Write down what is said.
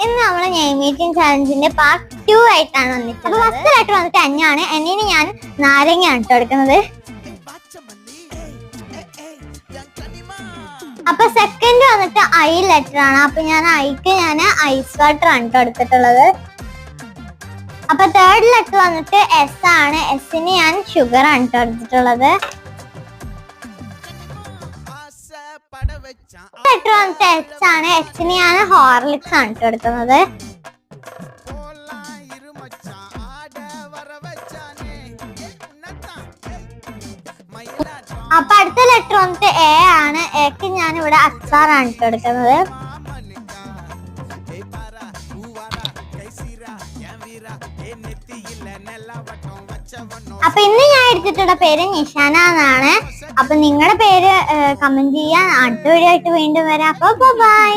ഇന്ന് നമ്മള് name meeting ചാലഞ്ചിന്റെ part 2 ആയിട്ടാണ് വന്നിട്ടുള്ളത്. ഫസ്റ്റ് ലെറ്റർ വന്നിട്ട് എന്നാണ്. എന്നിന് ഞാൻ നാരങ്ങയാണ് കേട്ടോ എടുക്കുന്നത്. അപ്പൊ സെക്കൻഡ് വന്നിട്ട് ഐ ലെറ്റർ ആണ്. അപ്പൊ ഞാൻ ഐക്ക് ഐസ് വാട്ടർ ആണ് കേട്ടോ എടുത്തിട്ടുള്ളത്. അപ്പൊ തേർഡ് ലെറ്റർ വന്നിട്ട് എസ് ആണ്. എസിന് ഞാൻ ഷുഗർ ആണ് കേട്ടോ എടുത്തിട്ടുള്ളത്. ലെറ്റർ വന്നിട്ട് എച്ച് ആണ്. എച്ചിന് ഞാൻ ഹോർലിക്സ് ആണ് കേട്ടോ എടുക്കുന്നത്. അപ്പൊ അടുത്ത ലെറ്റർ വന്നിട്ട് എ ആണ്. എക്ക് ഞാൻ ഇവിടെ അച്ചാറാണ് കേട്ടോ എടുക്കുന്നത്. അപ്പൊ ഇന്ന് ഞാൻ എടുത്തിട്ടുള്ള പേര് നിഷാന എന്നാണ്. അപ്പൊ നിങ്ങളുടെ പേര് കമന്റ് ചെയ്യാൻ അടുത്ത വീഡിയോ ആയിട്ട് വീണ്ടും വരാം. അപ്പൊ ബൈ.